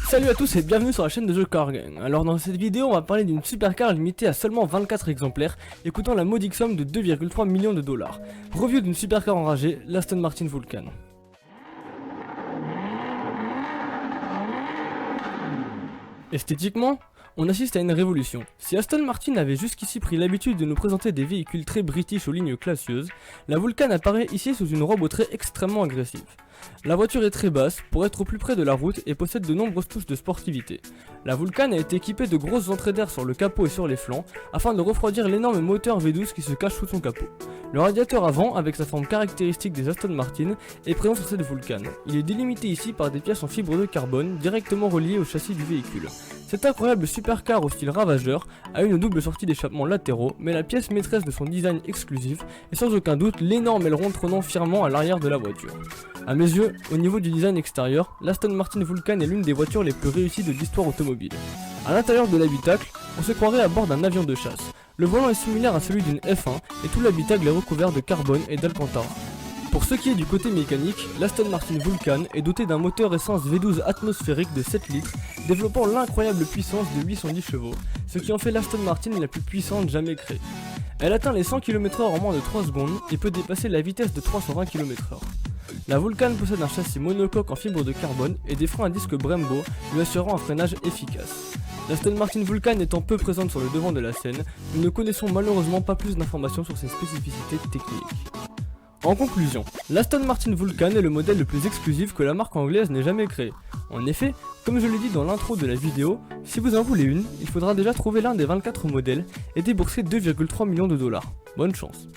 Salut à tous et bienvenue sur la chaîne de jeux Car Gang. Alors dans cette vidéo on va parler d'une supercar limitée à seulement 24 exemplaires et coûtant la modique somme de 2,3 millions de dollars. Review d'une supercar enragée, l'Aston Martin Vulcan. Esthétiquement, on assiste à une révolution. Si Aston Martin avait jusqu'ici pris l'habitude de nous présenter des véhicules très british aux lignes classieuses, la Vulcan apparaît ici sous une robe au trait extrêmement agressif. La voiture est très basse pour être au plus près de la route et possède de nombreuses touches de sportivité. La Vulcan a été équipée de grosses entrées d'air sur le capot et sur les flancs afin de refroidir l'énorme moteur V12 qui se cache sous son capot. Le radiateur avant, avec sa forme caractéristique des Aston Martin, est présent sur cette Vulcan. Il est délimité ici par des pièces en fibre de carbone directement reliées au châssis du véhicule. Cette incroyable supercar au style ravageur a une double sortie d'échappement latéraux, mais la pièce maîtresse de son design exclusif est sans aucun doute l'énorme aileron trônant fièrement à l'arrière de la voiture. A mes yeux, au niveau du design extérieur, l'Aston Martin Vulcan est l'une des voitures les plus réussies de l'histoire automobile. A l'intérieur de l'habitacle, on se croirait à bord d'un avion de chasse. Le volant est similaire à celui d'une F1 et tout l'habitacle est recouvert de carbone et d'alcantara. Pour ce qui est du côté mécanique, l'Aston Martin Vulcan est doté d'un moteur essence V12 atmosphérique de 7 litres, développant l'incroyable puissance de 810 chevaux, ce qui en fait l'Aston Martin la plus puissante jamais créée. Elle atteint les 100 km/h en moins de 3 secondes et peut dépasser la vitesse de 320 km/h. La Vulcan possède un châssis monocoque en fibre de carbone et des freins à disque Brembo lui assurant un freinage efficace. L'Aston Martin Vulcan étant peu présente sur le devant de la scène, nous ne connaissons malheureusement pas plus d'informations sur ses spécificités techniques. En conclusion, l'Aston Martin Vulcan est le modèle le plus exclusif que la marque anglaise n'ait jamais créé. En effet, comme je l'ai dit dans l'intro de la vidéo, si vous en voulez une, il faudra déjà trouver l'un des 24 modèles et débourser 2,3 millions de dollars. Bonne chance.